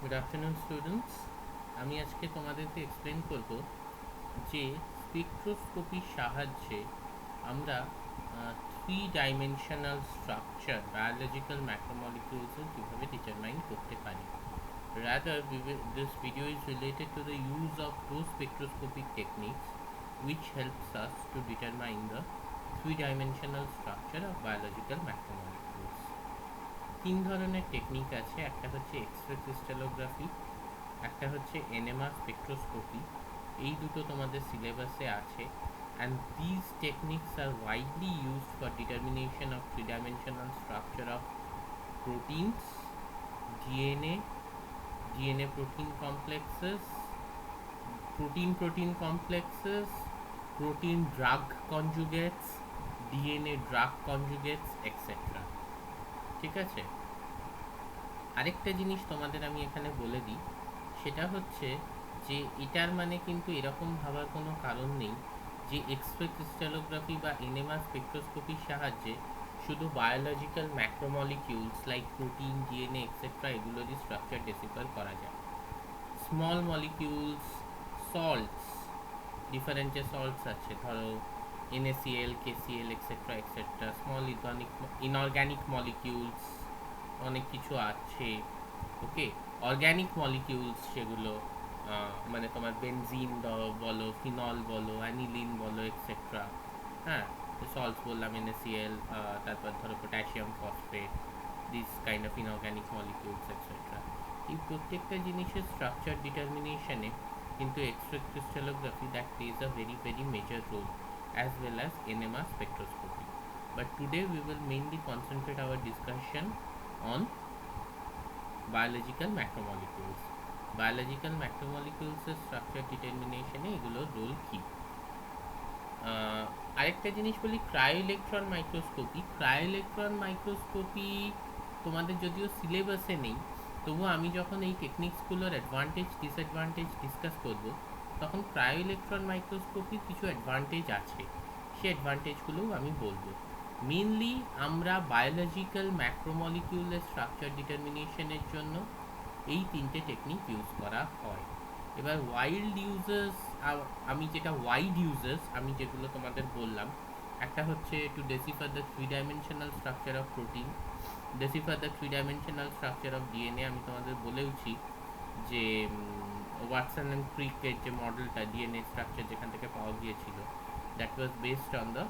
Good afternoon students. আমি আজকে তোমাদেরকে এক্সপ্লেন করব যে স্পেকট্রোস্কোপির সাহায্যে আমরা থ্রি ডাইমেনশনাল স্ট্রাকচার বায়োলজিক্যাল ম্যাক্রোমলিকিউলসের কীভাবে ডিটারমাইন করতে পারি। Rather, this video is related to the use of those spectroscopic techniques which helps us to determine the three-dimensional structure of biological macromolecules. তিন ধরনের টেকনিক আছে, একটা হচ্ছে এক্স-রে ক্রিস্টালোগ্রাফি, একটা হচ্ছে এনএমআর স্পেকট্রোস্কোপি। এই দুটো তোমাদের সিলেবাসে আছে, and these techniques are widely used for determination of three-dimensional structure of proteins, DNA protein complexes, protein complexes, protein drug conjugates, DNA drug conjugates, etc. ঠিক আছে। আরেকটা জিনিস তোমাদের আমি এখানে বলে দিই, সেটা হচ্ছে যে এটার মানে কিন্তু এরকম ভাবার কোনো কারণ নেই যে এক্স-রে ক্রিস্টালোগ্রাফি বা এনএমআর স্পেকট্রোস্কোপির সাহায্যে শুধু biological macromolecules like protein, DNA etcetera এগুলোরই স্ট্রাকচার ডেসিফার করা যায়। স্মল মলিকিউলস, সল্টস, ডিফারেন্ট যে সল্টস আছে, ধরো NaCl, KCl etcetera etcetera, small inorganic molecules অনেক কিছু আছে। ওকে, অর্গ্যানিক মলিকিউলস সেগুলো মানে তোমার বেনজিন বলো, ফিনল বলো, অ্যানিলিন বলো এক্সেট্রা। হ্যাঁ, সল্টস বললাম NaCl, তারপর ধরো potassium phosphate, this kind of inorganic molecules etcetera. এই প্রত্যেকটা জিনিসের স্ট্রাকচার ডিটারমিনেশনে কিন্তু X-ray crystallography that plays a very very major role as well as NMR spectroscopy. But today we will mainly concentrate our discussion on biological macromolecules. Biological macromolecules এর structure determination এ এগুলোর role কী। আরেকটা জিনিস বলি, ক্রায়োইলেকট্রন microscopy. ক্রায়োইলেকট্রন microscopy তোমাদের যদিও সিলেবাসে নেই, তবুও আমি যখন এই টেকনিক্সগুলোর অ্যাডভান্টেজ ডিসঅ্যাডভান্টেজ ডিসকাস করব, তখন ক্রায়োইলেকট্রন মাইক্রোস্কোপির কিছু অ্যাডভান্টেজ আছে, সেই অ্যাডভান্টেজগুলোও আমি বলবো। মেনলি আমরা বায়োলজিক্যাল ম্যাক্রোমলিকিউলের স্ট্রাকচার ডিটারমিনেশনের জন্য এই তিনটে টেকনিক ইউজ করা হয়। এবার ওয়াইড ইউজেস, আমি যেগুলো তোমাদের বললাম, একটা হচ্ছে to decipher the three dimensional structure of protein, decipher the three dimensional structure of DNA. আমি তোমাদের বলেওছি যে ওয়াটসন অ্যান্ড ক্রিকের যে মডেলটা ডিএনএ স্ট্রাকচার যেখান থেকে পাওয়া গিয়েছিল, that was based on the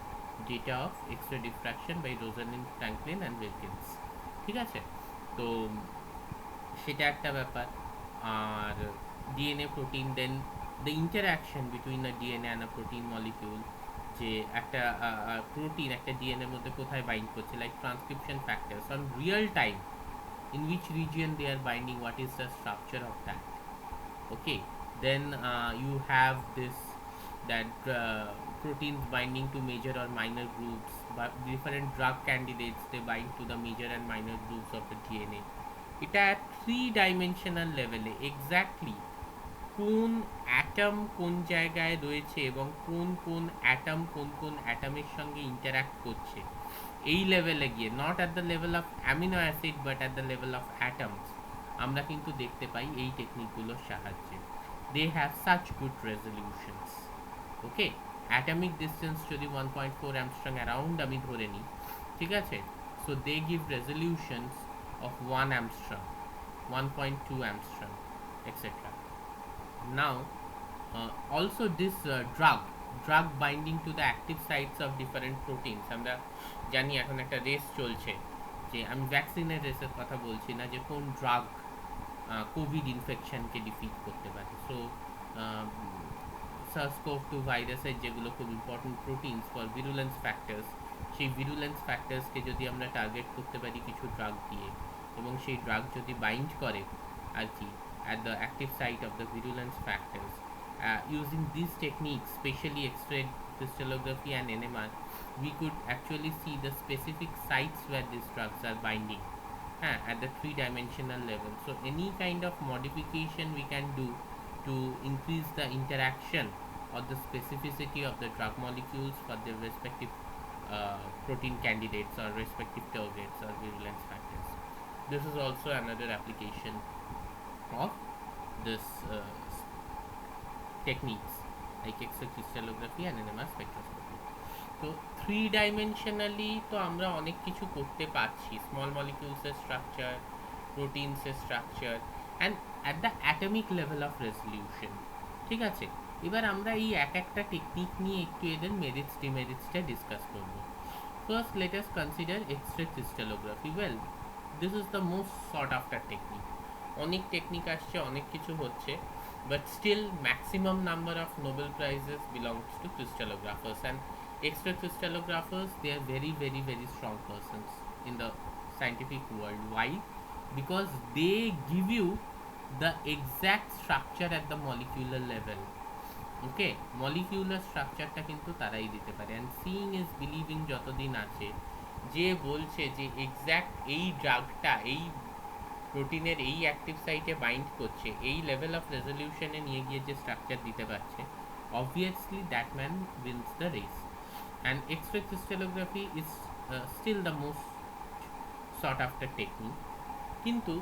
data of X-ray diffraction by Rosalind Franklin and Wilkins. ঠিক আছে, তো সেটা একটা ব্যাপার। আর DNA protein, then the interaction between a DNA and a protein molecule, যে একটা প্রোটিন একটা ডিএনএর মধ্যে কোথায় বাইন্ড করছে, like transcription factors on real time, in which region they are binding, what is the structure of that. Okay, then you have this that proteins binding to major or minor groups, but different drug candidates they bind to the major and minor groups of the DNA. এটা three dimensional লেভেলে exactly কোন atom কোন জায়গায় রয়েছে এবং কোন কোন অ্যাটমের সঙ্গে ইন্টারাক্ট করছে, এই লেভেলে গিয়ে, not at the level of amino acid but at the level of atoms, আমরা কিন্তু দেখতে পাই এই টেকনিকগুলোর সাহায্যে। They have such good resolutions. Okay, atomic distance যদি 1.4 অ্যামস্ট্রং অ্যারাউন্ড আমি ধরে নিই, ঠিক আছে, so they give resolutions of 1 Armstrong, 1.2 Armstrong, etc. Now, also this drug binding to the active sites of different proteins. আমরা জানি এখন একটা রেস চলছে, যে আমি ভ্যাকসিনের রেসের কথা বলছি না, যে কোন ড্রাগ কোভিড ইনফেকশনকে ডিফিট করতে পারে। সো SARS-CoV-2 ভাইরাসের যেগুলো খুব ইম্পর্টেন্ট প্রোটিনস ফর ভিরুলেন্স ফ্যাক্টরস, সেই ভিরুলেন্স ফ্যাক্টরসকে যদি আমরা টার্গেট করতে পারি কিছু ড্রাগ দিয়ে, এবং সেই ড্রাগ যদি বাইন্ড করে আর কি at the active site of the virulence factors, using these techniques, especially X-ray crystallography and NMR, we could actually see the specific sites where these drugs are binding at the three-dimensional level. So any kind of modification we can do to increase the interaction or the specificity of the drug molecules for their respective protein candidates or respective targets or virulence factors. This is also another application of this techniques like X-ray crystallography and NMR spectroscopy. তো three dimensionally তো আমরা অনেক কিছু করতে পারছি, small মলিকিউলসের structure, প্রোটিনসের structure and at the atomic level of resolution. ঠিক আছে, এবার আমরা এই এক একটা টেকনিক নিয়ে একটু এদের মেরিটস ডিমেরিটসটা ডিসকাস করব। First let us consider X-ray crystallography. Well, this is the most sought after technique. অনেক টেকনিক আসছে, অনেক কিছু হচ্ছে, but still maximum number of Nobel prizes belongs to crystallographers, and X-ray crystallographers, they are very very very strong persons in the scientific world. Why? Because they give you the exact structure at the molecular level. Okay, molecular স্ট্রাকচারটা কিন্তু তারাই দিতে পারে। And seeing is believing যতদিন আছে, যে বলছে যে এক্স্যাক্ট এই ড্রাগটা এই প্রোটিনের এই অ্যাক্টিভ সাইটে বাইন্ড করছে, এই লেভেল অফ রেজলিউশনে নিয়ে গিয়ে যে স্ট্রাকচার দিতে পারছে, obviously that man wins the race. And X-ray crystallography is still the most sought after technique. কিন্তু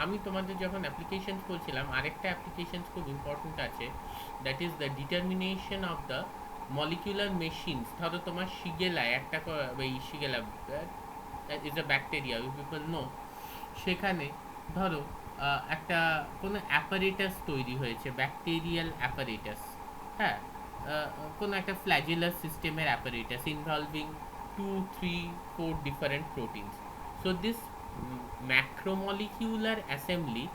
আমি তোমাদের যখন অ্যাপ্লিকেশনস বলছিলাম, আরেকটা অ্যাপ্লিকেশনস খুব ইম্পর্টেন্ট আছে, that is the determination of the molecular machines. ধরো তোমার শিগেলায় একটা এই Shigella is a bacteria, you people know. সেখানে ধরো একটা কোনো অ্যাপারেটাস তৈরি হয়েছে, ব্যাকটেরিয়াল অ্যাপারেটাস, হ্যাঁ, কোনো একটা ফ্ল্যাজেলাস সিস্টেমের apparatus involving 2, 3, 4 different proteins. So this macromolecular assembly,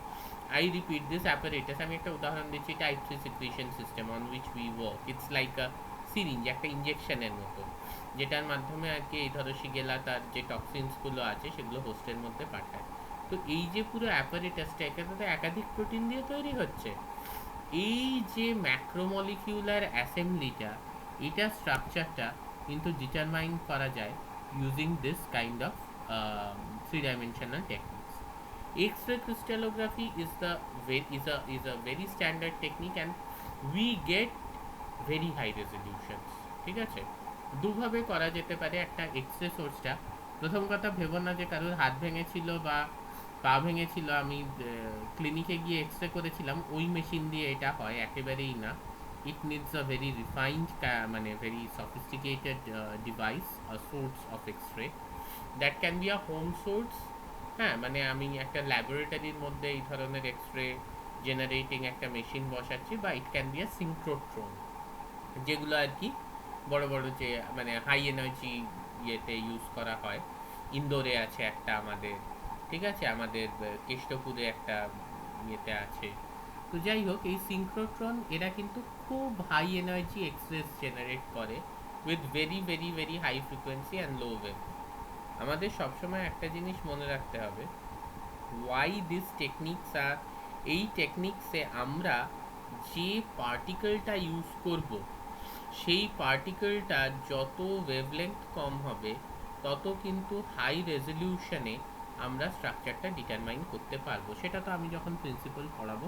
I repeat, this apparatus, আমি একটা উদাহরণ দিচ্ছি, type 3 secretion system on which we work. It's like a syringe, একটা ইঞ্জেকশনের মতো, যেটার মাধ্যমে আর কি এই ধরো শিগেলা তার যে টক্সিনসগুলো আছে সেগুলো হোস্টের মধ্যে পাঠায়। তো এই যে পুরো অ্যাপারেটাসটা, এখানে তো একাধিক প্রোটিন দিয়ে তৈরি হচ্ছে। এই যে ম্যাক্রোমলিকিউলার অ্যাসেম্বলিটা, এটা স্ট্রাকচারটা কিন্তু ডিটারমাইন করা যায় using this kind of three-dimensional techniques. X-ray crystallography is a very standard technique, and we get very high resolutions. ঠিক আছে, দুভাবে করা যেতে পারে একটা এক্স-রে সোর্সটা। প্রথম কথা, ভেবো না যে কারোর হাত ভেঙেছিল বা পা ভেঙেছিল, আমি ক্লিনিকে গিয়ে এক্স-রে করেছিলাম, ওই মেশিন দিয়ে এটা হয়, একেবারেই না। It needs a very refined, মানে very sophisticated device, source of X-ray. That can be a home source, হ্যাঁ, মানে আমি একটা ল্যাবরেটরির মধ্যে এই ধরনের এক্স-রে জেনারেটিং একটা মেশিন বসাচ্ছি, বা ইট ক্যান বি আ সিঙ্ক্রোট্রন, যেগুলো আর কি বড় বড় যে মানে হাই এনার্জি ইয়েতে ইউজ করা হয়। ইন্দোরে আছে একটা আমাদের, ঠিক আছে, আমাদের কেষ্টপুরে একটা ইয়েতে আছে। তো যাই হোক, এই সিঙ্ক্রোট্রন এরা কিন্তু খুব হাই এনার্জি এক্সরেস জেনারেট করে with very very very high frequency and low wave. আমাদের সবসময় একটা জিনিস মনে রাখতে হবে, ওয়াই দিস টেকনিকস আর, এই টেকনিক্সে আমরা যে পার্টিকেলটা ইউজ করব, সেই পার্টিকেলটা যত ওয়েভলেংথ কম হবে, তত কিন্তু হাই রেজলিউশনে আমরা স্ট্রাকচারটা ডিটারমাইন করতে পারবো। সেটা তো আমি যখন প্রিন্সিপাল পড়াবো।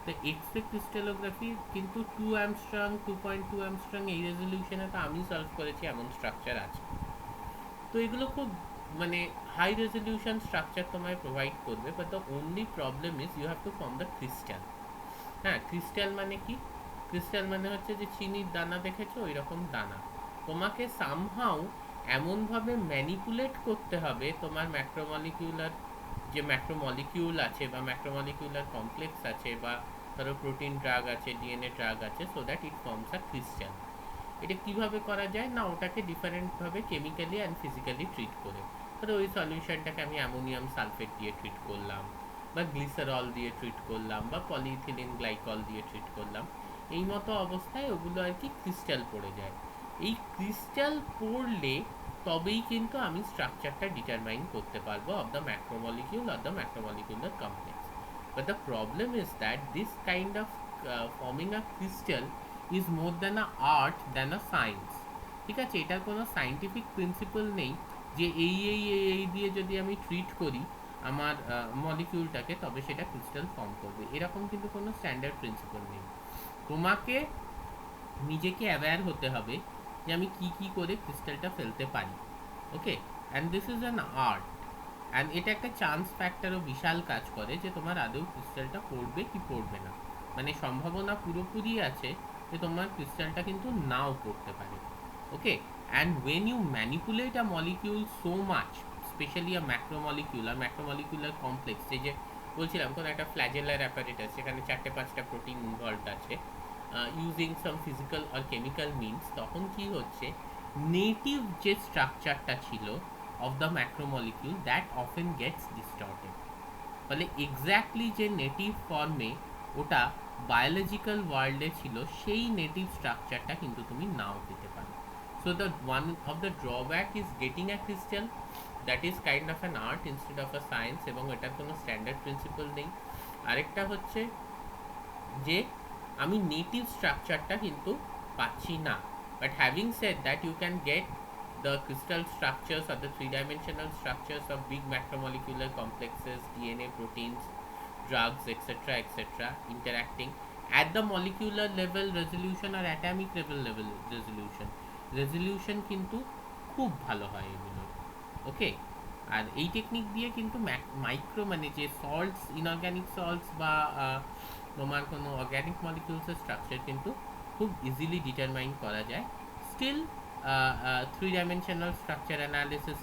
তো এক্স-রে ক্রিস্টালোগ্রাফি কিন্তু 2 অ্যামস্ট্রং 2.2 অ্যামস্ট্রং এই রেজলিউশনে তো আমি সলভ করেছি, এমন স্ট্রাকচার আছে। তো এগুলো খুব মানে হাই রেজলিউশন স্ট্রাকচার তোমায় প্রোভাইড করবে, but the only problem is you have to form the crystal. হ্যাঁ, ক্রিস্টাল মানে কি? ক্রিস্টাল মানে হচ্ছে যে চিনির দানা দেখেছো, ওই রকম দানা। তোমাকে সামহাউ এমনভাবে ম্যানিপুলেট করতে হবে তোমার ম্যাক্রোমলিকিউলার যে ম্যাক্রোমলিকিউল আছে বা ম্যাক্রোমলিকিউলার কমপ্লেক্স আছে, বা ধরো প্রোটিন ড্রাগ আছে, ডিএনএ ড্রাগ আছে, so that it forms a crystal. এটা কিভাবে করা যায় না, ওটাকে ডিফারেন্টভাবে কেমিক্যালি অ্যান্ড ফিজিক্যালি ট্রিট করে। ধরো ওই সলিউশনটাকে আমি অ্যামোনিয়াম সালফেট দিয়ে ট্রিট করলাম, বা গ্লিসারল দিয়ে ট্রিট করলাম, বা পলিইথিলিন গ্লাইকল দিয়ে ট্রিট করলাম। এই মতো অবস্থায় ওগুলো আর কি ক্রিস্টাল পড়ে যায়। এই ক্রিস্টাল পড়লে তবেই কিন্তু আমি স্ট্রাকচারটা ডিটারমাইন করতে পারবো of the macromolecule or the macromolecular complex. But the problem is that this kind of forming a crystal is more than a art than a science. ঠিক আছে, এটার কোনো সায়েন্টিফিক প্রিন্সিপাল নেই যে এই দিয়ে যদি আমি ট্রিট করি আমার মলিকিউলটাকে, তবে সেটা ক্রিস্টাল ফর্ম করবে, এরকম কিন্তু কোনো স্ট্যান্ডার্ড প্রিন্সিপাল নেই। তোমাকে নিজেকে অ্যাওয়্যার হতে হবে যে আমি কি কি করে ক্রিস্টালটা ফেলতে পারি। Okay, and this is an art. অ্যান্ড এটা একটা চান্স ফ্যাক্টরও বিশাল কাজ করে যে তোমার আদৌ ক্রিস্টালটা পড়বে কি পড়বে না, মানে সম্ভাবনা পুরোপুরি আছে যে তোমার ক্রিস্টালটা কিন্তু নাও পড়তে পারে। Okay, and when you manipulate a molecule so much, specially a macromolecule আর ম্যাক্রোমলিকুলার কমপ্লেক্স, যে বলছিলাম কোনো একটা ফ্ল্যাজেলার অ্যাপারেটাস সেখানে 4-5টা প্রোটিন ইনভলভড আছে, ইউজিং সাম ফিজিক্যাল আর কেমিক্যাল মিনস, তখন কি হচ্ছে, নেটিভ যে স্ট্রাকচারটা ছিল of the macromolecule that often gets distorted, ফলে এক্স্যাক্টলি যে নেটিভ ফর্মে ওটা বায়োলজিক্যাল ওয়ার্ল্ডে ছিল সেই নেটিভ স্ট্রাকচারটা কিন্তু তুমি নাও পেতে পারো। So the one of the drawback is getting a crystal that is kind of an art instead of a science, এবং এটার কোনো স্ট্যান্ডার্ড প্রিন্সিপাল নেই। আরেকটা হচ্ছে যে আমি নেটিভ স্ট্রাকচারটা কিন্তু পাচ্ছি না, but having said that you can get the crystal structures or the three-dimensional structures of big macromolecular complexes, DNA, proteins, drugs, etc., etc., interacting at the molecular level resolution or atomic level resolution কিন্তু খুব ভালো হয় এগুলো। ওকে, আর এই technique দিয়ে কিন্তু micro মানে যে সল্টস, ইনঅর্গ্যানিক সল্টস বা তোমার কোনো অর্গ্যানিক মলিকিউলসের স্ট্রাকচার কিন্তু খুব ইজিলি ডিটারমাইন করা যায়। Still three-dimensional structure analysis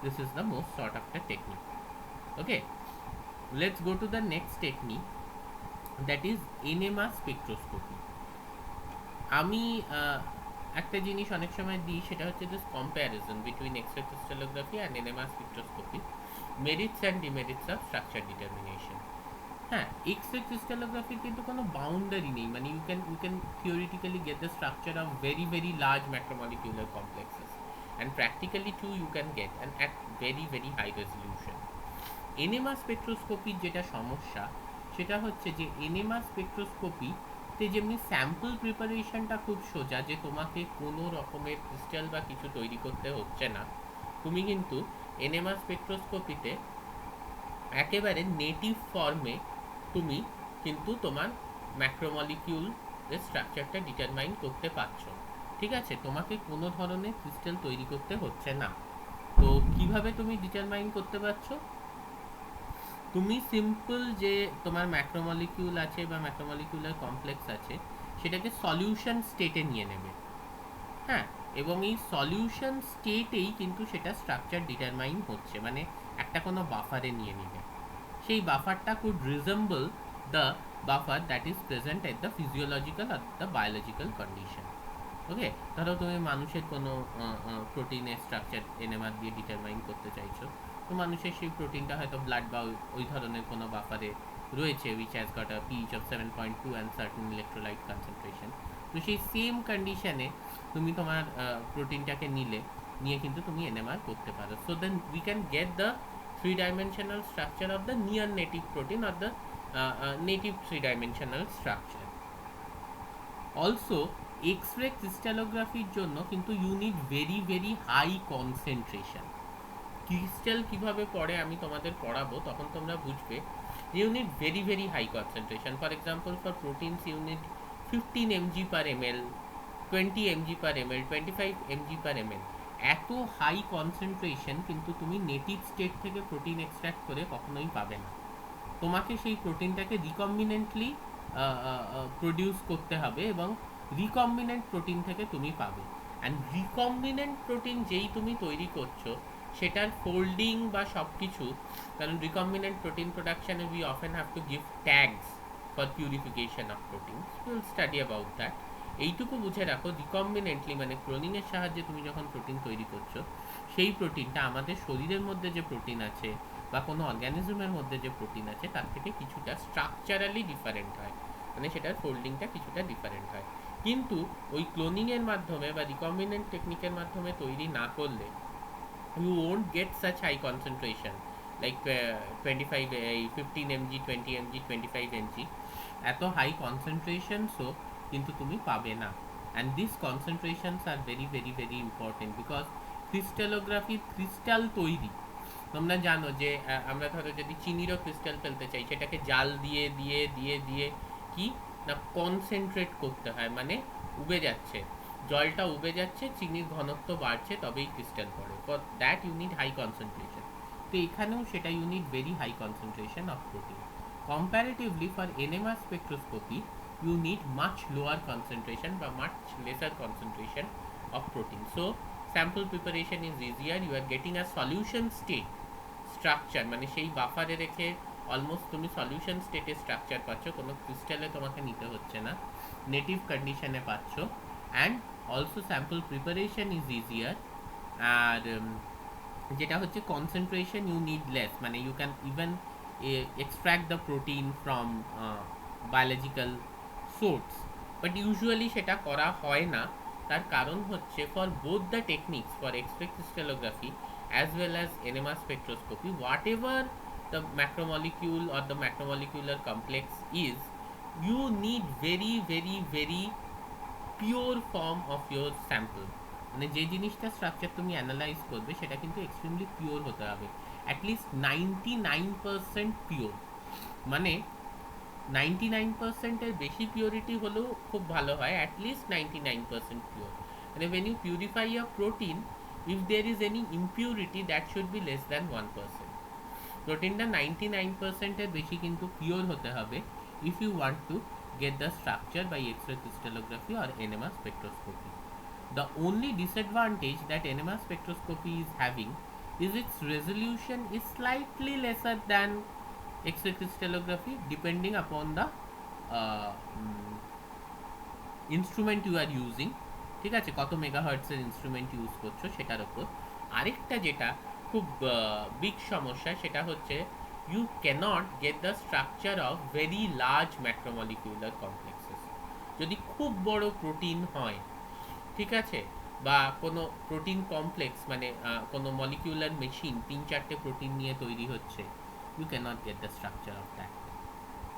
this is the most sought after technique. Okay, let's go to the next technique, that is enema spectroscopy. আমি একটা জিনিস অনেক সময় দিই, সেটা হচ্ছে this comparison between X-ray crystallography and NMR spectroscopy, merits and demerits of structure determination. হ্যাঁ, X-ray ক্রিস্টালোগ্রাফির কিন্তু কোনো বাউন্ডারি নেই, মানে you can theoretically get the structure of very very large macromolecular complexes, and practically too you can get and at very very high resolution. NMR স্পেকট্রোস্কোপির যেটা সমস্যা সেটা হচ্ছে যে এনএমআর স্পেকট্রোস্কোপিতে যেমনি স্যাম্পল প্রিপারেশনটা খুব সোজা, যে তোমাকে কোনো রকমের ক্রিস্টাল বা কিছু তৈরি করতে হচ্ছে না, তুমি কিন্তু এনএমআর স্পেকট্রোস্কোপিতে একেবারে নেটিভ ফর্মে তুমি কিন্তু তোমার ম্যাক্রোমলিকিউলের স্ট্রাকচারটা ডিটারমাইন করতে পারছো। ঠিক আছে, তোমাকে কোনো ধরনের ক্রিস্টাল তৈরি করতে হচ্ছে না। তো কিভাবে তুমি ডিটারমাইন করতে পারছো? তুমি সিম্পল যে তোমার ম্যাক্রোমলিকিউল আছে বা ম্যাক্রোমলিকিউলার কমপ্লেক্স আছে সেটাকে সলিউশন স্টেটে নিয়ে নেবে। হ্যাঁ, এবং এই সলিউশন স্টেটেই কিন্তু সেটা স্ট্রাকচার ডিটারমাইন হচ্ছে, মানে একটা কোনো বাফারে নিয়ে নিবে। সেই বাফারটা could resemble the buffer that is present at the physiological আর দ্য বায়োলজিক্যাল কন্ডিশন। ওকে, ধরো তুমি মানুষের কোনো প্রোটিনের স্ট্রাকচার এনএমআর দিয়ে ডিটারমাইন করতে চাইছো, তো মানুষের সেই প্রোটিনটা হয়তো ব্লাড বা ওই ধরনের কোনো বাফারে রয়েছে which has got a pH of 7.2 and certain electrolyte concentration. তো সেই সেম কন্ডিশনে তুমি তোমার প্রোটিনটাকে নিয়ে কিন্তু তুমি এনএমআর করতে পারো। So then we can get the three-dimensional structure of the near native protein or the native three-dimensional structure. Also, X-ray crystallography জন্য কিন্তু you need very very high concentration. Crystal কিভাবে পড়ে আমি তোমাদের পড়াবো, তখন তোমরা বুঝবে। You need very very high concentration. For example, for proteins you need 15 mg per ml, 20 mg per ml, 25 mg per ml. এত হাই কনসেন্ট্রেশন কিন্তু তুমি নেটিভ স্টেট থেকে প্রোটিন এক্সট্র্যাক্ট করে কখনোই পাবে না। তোমাকে সেই প্রোটিনটাকে রিকম্বিনেন্টলি প্রডিউস করতে হবে, এবং রিকম্বিনেন্ট প্রোটিন থেকে তুমি পাবে। অ্যান্ড রিকম্বিনেন্ট প্রোটিন যেই তুমি তৈরি করছো সেটার ফোল্ডিং বা সব কিছু, কারণ রিকম্বিনেন্ট প্রোটিন প্রোডাকশানে we often have to give tags for purification of protein, will study about that. এইটুকু বুঝে রাখো, রিকম্বিনেন্টলি মানে ক্লোনিংয়ের সাহায্যে তুমি যখন প্রোটিন তৈরি করছো, সেই প্রোটিনটা আমাদের শরীরের মধ্যে যে প্রোটিন আছে বা কোনো অর্গ্যানিজমের মধ্যে যে প্রোটিন আছে তার থেকে কিছুটা স্ট্রাকচারালি ডিফারেন্ট হয়, মানে সেটার ফোল্ডিংটা কিছুটা ডিফারেন্ট হয়। কিন্তু ওই ক্লোনিংয়ের মাধ্যমে বা রিকম্বিনেন্ট টেকনিকের মাধ্যমে তৈরি না করলে you won't get such high concentration like 25 15 mg, 20 mg, 25 mg, এত হাই কনসেন্ট্রেশনসও কিন্তু তুমি পাবে না। And this concentrations are very very very important, because crystallography crystal তৈরি, তোমরা জানো যে আমরা ধরো যদি চিনিরও ক্রিস্টাল ফেলতে চাই, সেটাকে জাল দিয়ে দিয়ে দিয়ে দিয়ে কি না কনসেন্ট্রেট করতে হয়, মানে উবে যাচ্ছে, জলটা উবে যাচ্ছে, চিনির ঘনত্ব বাড়ছে, তবেই ক্রিস্টাল পড়ে। For that you need high concentration. তো এখানেও সেটা you need very high concentration of protein. Comparatively for NMR spectroscopy you need much lower concentration বা much lesser concentration of protein. So sample preparation is easier. You are getting a solution state structure, মানে সেই বাফারে রেখে almost তুমি solution স্টেটে structure পাচ্ছ, কোনো ক্রিস্টালে তোমাকে নিতে হচ্ছে না, নেটিভ কন্ডিশনে পাচ্ছ। And also sample preparation is easier. আর যেটা হচ্ছে কনসেন্ট্রেশন ইউ নিড লেস, মানে you can even extract the protein from biological source, but usually সেটা করা হয় না। তার কারণ হচ্ছে for both the techniques, for X-ray crystallography as well as NMR spectroscopy, whatever the macromolecule or the macromolecular complex is, you need very very very pure form of your sample. মানে যে জিনিসটা স্ট্রাকচার তুমি analyse করবে সেটা কিন্তু extremely pure হতে হবে, at least 99% pure. মানে 99%-এর বেশি পিওরিটি হলেও খুব ভালো হয়, অ্যাটলিস্ট 99% পিওর। মানে when you purify a protein, if there is any impurity that should be less than 1%. প্রোটিনটা 99%-এর বেশি কিন্তু পিওর হতে হবে if you want to get the structure by X-ray crystallography or NMR spectroscopy. The only disadvantage that NMR spectroscopy is having is its resolution is slightly lesser than X-ray crystallography depending upon the instrument you are using. ঠিক আছে, কত মেগাহার্টজের instrument use করছো সেটার উপর। আরেকটা যেটা খুব big সমস্যা সেটা হচ্ছে you cannot get the structure of very large macromolecular complexes. যদি খুব বড় প্রোটিন হয়, ঠিক আছে, বা কোনো প্রোটিন কমপ্লেক্স মানে কোনো মলিকিউলার মেশিন 3-4টে প্রোটিন নিয়ে তৈরি হচ্ছে, you cannot get the structure of that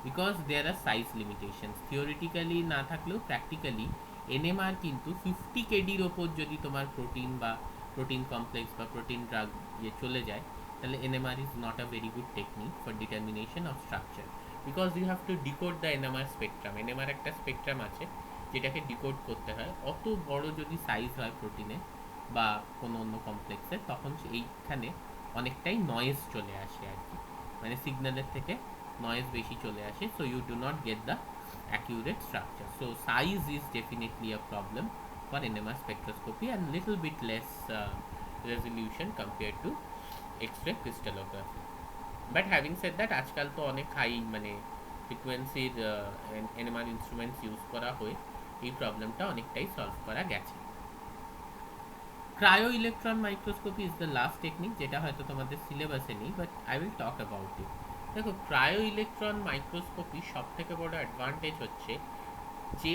because there are size limitations. Theoretically না থাকলেও practically NMR কিন্তু 50 kdর ওপর যদি তোমার প্রোটিন বা প্রোটিন কমপ্লেক্স বা প্রোটিন ড্রাগ ইয়ে চলে যায়, তাহলে NMR is not a very good technique for determination of structure because you have to decode the NMR spectrum. NMR একটা স্পেকট্রাম আছে যেটাকে ডিকোড করতে হয়। অত বড় যদি সাইজ হয় প্রোটিনে বা কোনো অন্য কমপ্লেক্সের, তখন এইখানে অনেকটাই নয়েজ চলে আসে আর কি, মানে সিগন্যালের থেকে নয়েজ বেশি চলে আসে, so you do not get the accurate structure. So size is definitely a problem for NMR spectroscopy and little bit less resolution compared to X-ray crystallography. But having said that, আজকাল তো অনেক high মানে ফ্রিকোয়েন্সির NMR instruments use করা হয়, এই প্রবলেমটা অনেকটাই solve করা গেছে। Cryo electron microscopy is the last technique, যেটা হয়তো তোমাদের সিলেবাসে নেই, but I will talk about it. দেখো, ক্রায়ো ইলেকট্রন মাইক্রোস্কোপি সব থেকে বড় অ্যাডভান্টেজ হচ্ছে যে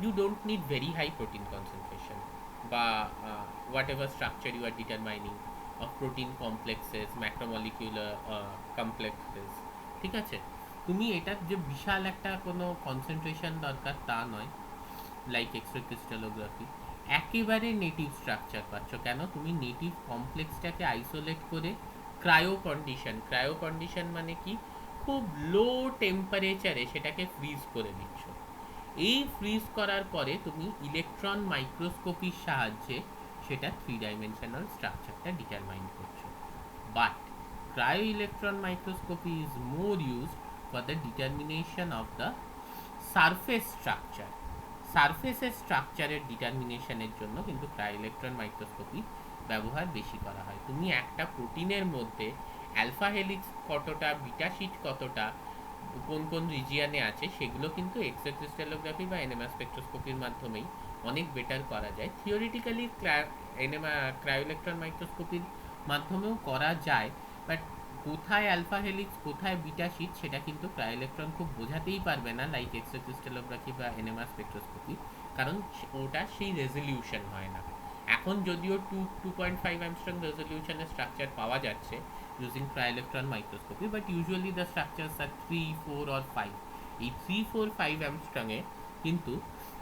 you don't need very high protein concentration বা whatever structure you are determining of protein complexes, macromolecular complexes, ঠিক আছে, তুমি এটার যে বিশাল একটা কোনো কনসেন্ট্রেশন দরকার তা নয়, লাইক এক্স-রে ক্রিস্টালোগ্রাফি। একেবারে নেটিভ স্ট্রাকচার পাচ্ছ। কেন? তুমি নেটিভ কমপ্লেক্সটাকে আইসোলেট করে ক্রায়ো কন্ডিশন মানে কি, খুব লো টেম্পারেচারে সেটাকে ফ্রিজ করে দিচ্ছ। এই ফ্রিজ করার পরে তুমি ইলেকট্রন মাইক্রোস্কোপির সাহায্যে সেটা 3 ডাইমেনশনাল স্ট্রাকচারটা ডিটারমাইন করছো। But cryo electron microscopy is more used for the determination of the surface structure. সারফেসের স্ট্রাকচারের ডিটারমিনেশনের জন্য কিন্তু ক্রায়ো ইলেকট্রন মাইক্রোস্কোপি ব্যবহার বেশি করা হয়। তুমি একটা প্রোটিনের মধ্যে অ্যালফা হেলিক্স কতটা, বিটা শিট কতটা, কোন কোন রিজিয়ানে আছে, সেগুলো কিন্তু এক্স-রে ক্রিস্টালোগ্রাফি বা এনএমআর স্পেকট্রোস্কোপির মাধ্যমেই অনেক বেটার করা যায়। থিওরিটিক্যালি ক্রায়ো ইলেকট্রন মাইক্রোস্কোপির মাধ্যমেও করা যায়, বাট কোথায় অ্যালফা হেলিক্স কোথায় বিটা শিট সেটা কিন্তু ক্রায়ো ইলেকট্রন খুব বোঝাতেই পারবে না, লাইক এক্স-রে ক্রিস্টালোগ্রাফি বা এনএমআর স্পেকট্রোস্কোপি, কারণ ওটা সেই রেজলিউশন হয় না। এখন যদিও 2.5 অ্যাংস্ট্রম রেজলিউশনের স্ট্রাকচার পাওয়া যাচ্ছে using cryo-electron microscopy, but usually the structures are 3, 4 or 5. এই 3, 4, 5 অ্যাংস্ট্রমে কিন্তু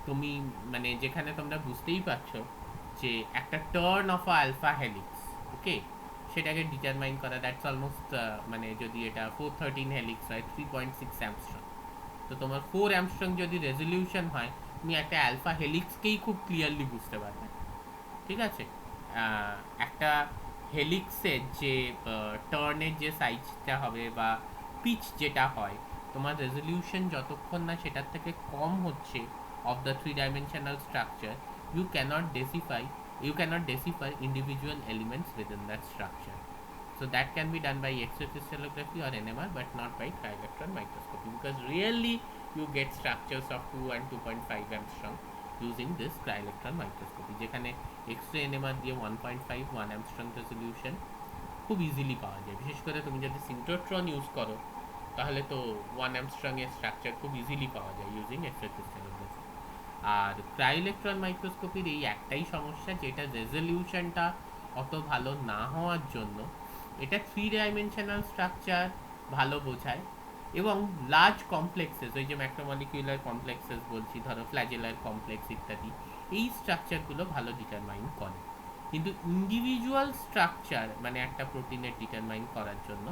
তুমি মানে যেখানে তোমরা বুঝতেই পারছো যে একটা টার্ন অফ আলফা হেলিক্স, ওকে, সেটাকে ডিটারমাইন করা, দ্যাটস অলমোস্ট মানে যদি এটা 413 হেলিক্স হয় 3.6 অ্যাংস্ট্রম, তো তোমার 4 অ্যাংস্ট্রম যদি রেজলিউশন হয়, তুমি একটা আলফা হেলিক্সকেই খুব ক্লিয়ারলি বুঝতে পারবে। ঠিক আছে, একটা হেলিক্সের যে টার্নের যে সাইজটা হবে বা পিচ যেটা হয়, তোমার রেজলিউশন যতক্ষণ না সেটার থেকে কম হচ্ছে of the three-dimensional structure, you cannot decipher you cannot decipher individual elements within that structure. So that can be done by X-ray crystallography or NMR, but not by tri-electron microscopy, because really you get structures of 2 and 2.5 angstrom using this tri-electron microscopy, যেখানে X-ray NMR দিয়ে 1.5 1 angstrom resolution খুব easily পাওয়া যায়। বিশেষ করে তুমি যদি সিনক্রোট্রন use করো তাহলে তো 1 angstrom এর স্ট্রাকচার খুব ইজিলি পাওয়া যায় ইউজিং X-ray crystallography। আর ক্রাইইলেকট্রন মাইক্রোস্কোপির এই একটাই সমস্যা, যেটা রেজলিউশনটা অত ভালো না হওয়ার জন্য এটা থ্রি ডাইমেনশনাল স্ট্রাকচার ভালো বোঝায়, এবং লার্জ কমপ্লেক্সেস, ওই যে ম্যাক্রোমলিকিউলার কমপ্লেক্সেস বলছি, ধরো ফ্ল্যাজেলার কমপ্লেক্স ইত্যাদি, এই স্ট্রাকচারগুলো ভালো ডিটারমাইন করে। কিন্তু ইন্ডিভিজুয়াল স্ট্রাকচার মানে একটা প্রোটিনের ডিটারমাইন করার জন্য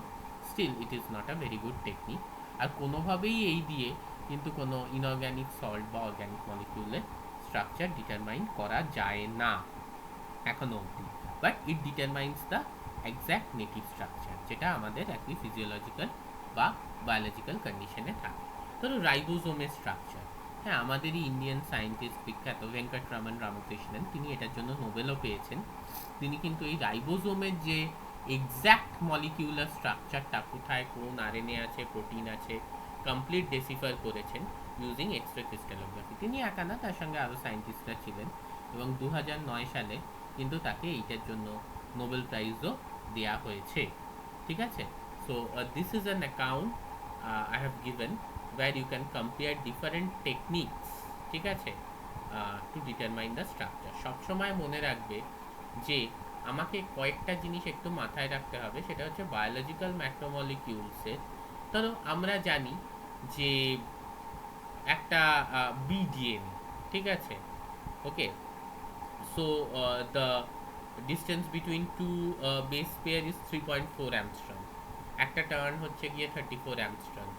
still it is not a very good technique. আর কোনোভাবেই এই দিয়ে কিন্তু কোনো ইনঅর্গ্যানিক সল্ট বা অর্গ্যানিক মলিকিউলের স্ট্রাকচার ডিটারমাইন করা যায় না এখনো অবধি, but it determines the exact native structure, যেটা আমাদের একটি ফিজিওলজিক্যাল বা বায়োলজিক্যাল কন্ডিশনে থাকে। ধরো রাইবোজোমের স্ট্রাকচার, হ্যাঁ, আমাদেরই ইন্ডিয়ান সায়েন্টিস্ট বিখ্যাত ভেঙ্কটরামন রামকৃষ্ণন, তিনি এটার জন্য নোবেলও পেয়েছেন। তিনি কিন্তু এই রাইবোজোমের যে এক্স্যাক্ট মলিকিউলার স্ট্রাকচারটা কোথায় কোন আরএনএ আছে, প্রোটিন আছে, কমপ্লিট ডেসিফার করেছেন ইউজিং এক্স-রে ক্রিস্টালোগ্রাফি। তিনি একা না, তার সঙ্গে আরও সায়েন্টিস্টরা ছিলেন, এবং 2009 সালে কিন্তু তাকে এইটার জন্য নোবেল প্রাইজও দেওয়া হয়েছে। ঠিক আছে, so this is an account I have given where you can compare different techniques, ঠিক আছে, টু ডিটারমাইন দ্য স্ট্রাকচার। সবসময় মনে রাখবে যে আমাকে কয়েকটা জিনিস একটু মাথায় রাখতে হবে, সেটা হচ্ছে বায়োলজিক্যাল ম্যাক্রোমলিকিউলসের। ধরো আমরা জানি যে একটা বিডিএনএ, ঠিক আছে, ওকে, so the distance between two base pair is 3.4 angstrom, একটা টার্ন হচ্ছে গিয়ে 34 angstrom,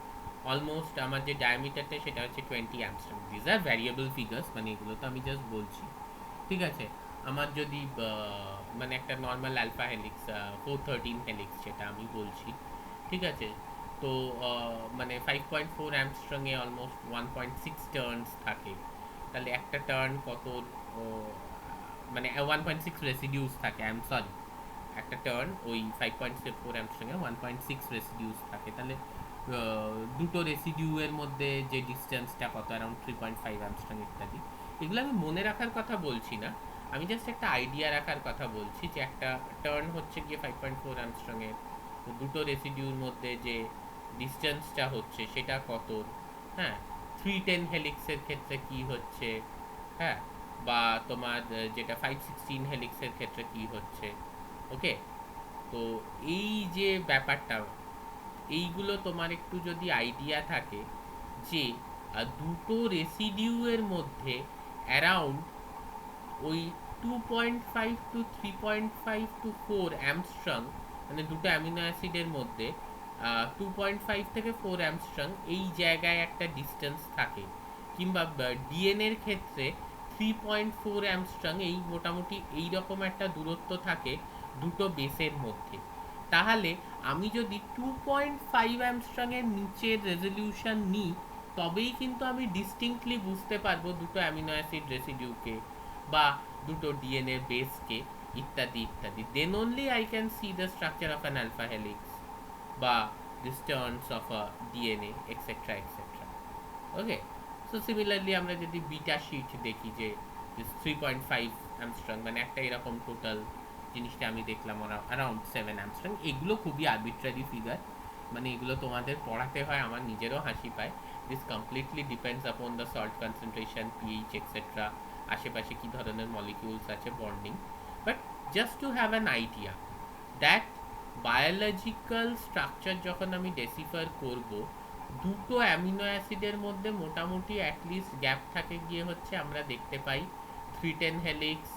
অলমোস্ট আমার যে ডায়ামিটারটা সেটা হচ্ছে 20 angstrom। This are variable figures, মানে এগুলো তো আমি জাস্ট বলছি, ঠিক আছে। আমার যদি মানে একটা নর্মাল আলফা হেলিক্স 413 হেলিক্স যেটা আমি বলছি, ঠিক আছে, তো মানে 5.4 angstrom এ অলমোস্ট 1.6 টার্নস থাকে, তাহলে একটা টার্ন কত, মানে 1.6 রেসিডিউস থাকে, আই এম সরি, একটা টার্ন ওই 5.4 angstrom এ 1.6 রেসিডিউস থাকে, তাহলে দুটো রেসিডিউয়ের মধ্যে যে ডিস্টেন্সটা কত, অ্যারাউন্ড 3.5 angstrom ইত্যাদি। এগুলো আমি মনে রাখার কথা বলছি না, আমি জাস্ট একটা আইডিয়া রাখার কথা বলছি যে একটা টার্ন হচ্ছে গিয়ে 5.4 angstrom এর, তো দুটো রেসিডিউর মধ্যে যে ডিস্টেন্সটা হচ্ছে সেটা কত, হ্যাঁ, 310 হেলিক্সের ক্ষেত্রে কি হচ্ছে, হ্যাঁ, বা তোমার যেটা 516 হেলিক্সের ক্ষেত্রে কি হচ্ছে, ওকে। তো এই যে ব্যাপারটা, এইগুলো তোমার একটু যদি আইডিয়া থাকে যে দুটো রেসিডিউয়ের মধ্যে অ্যারাউন্ড ওই 2.5 টু 3.5 টু 4 angstrom, মানে দুটো অ্যামিনো অ্যাসিডের মধ্যে 2.5 থেকে 4 angstrom এই জায়গায় একটা ডিস্টেন্স থাকে, কিংবা ডিএনএর ক্ষেত্রে 3.4 angstrom এই মোটামুটি এই রকম একটা দূরত্ব থাকে দুটো বেসের মধ্যে, তাহলে আমি যদি 2.5 angstrom এর নিচের রেজলিউশন নিই, তবেই কিন্তু আমি ডিস্টিংক্টলি বুঝতে পারবো দুটো অ্যামিনো অ্যাসিড রেসিডিউকে বা দুটো ডিএনএ বেসকে, ইত্যাদি ইত্যাদি। Then only I can see the structure of an alpha helix বা this turns of a DNA etcetera etcetera, okay. So similarly আমরা যদি বিটা শিট দেখি যে 3.5 angstrom, মানে একটা এরকম টোটাল জিনিসটা আমি দেখলাম অ্যারাউন্ড 7 angstrom। এগুলো খুবই আরবিট্রারি ফিগার, মানে এগুলো তোমাদের পড়াতে হয়, আমার নিজেরও হাসি পায়। This completely depends upon the salt concentration, pH etcetera, আশেপাশে কী ধরনের মলিকিউলস আছে, bonding, but just to have an idea that biological structure যখন আমি ডেসিফার করব, দুটো অ্যামিনো অ্যাসিডের মধ্যে মোটামুটি অ্যাটলিস্ট গ্যাপ থাকে গিয়ে হচ্ছে আমরা দেখতে পাই 310 হেলিক্স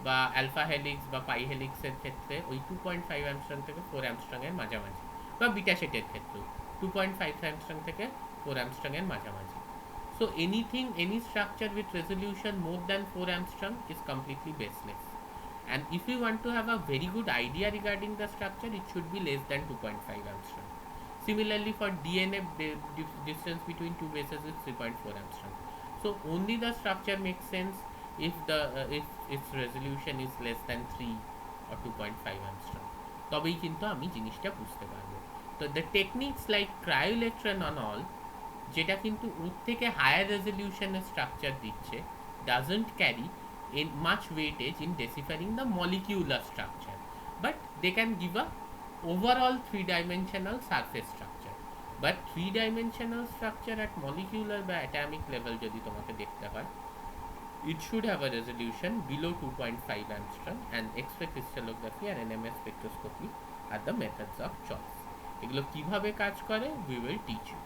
বা অ্যালফা হেলিক্স বা পাই হেলিক্সের ক্ষেত্রে ওই 2.5 angstrom থেকে 4 angstrom এর মাঝামাঝি, বা বিটা সেটের ক্ষেত্রেও 2.5 angstrom থেকে 4 angstrom এর মাঝামাঝি। So any structure with resolution more than 4 angstrom is completely baseless, and if you want to have a very good idea regarding the structure, it should be less than 2.5 angstrom. Similarly, for DNA, distance between two bases is 3.4 angstrom. So only the structure makes sense if its resolution is less than 3 or 2.5 angstrom. তবেই কিন্তু আমি জিনিসটা বুঝতে পারবো। তো the techniques like cryo-electron and all, যেটা কিন্তু ওর থেকে হায়ার রেজলিউশনের স্ট্রাকচার দিচ্ছে, doesn't carry in much weightage in deciphering the molecular structure, but they can give a overall three-dimensional surface structure. But three-dimensional structure at molecular বা atomic level যদি তোমাকে দেখতে হয়, it should have a resolution below 2.5 angstrom, and X-ray crystallography and NMS spectroscopy are the methods of choice. এগুলো কিভাবে কাজ করে we will teach you.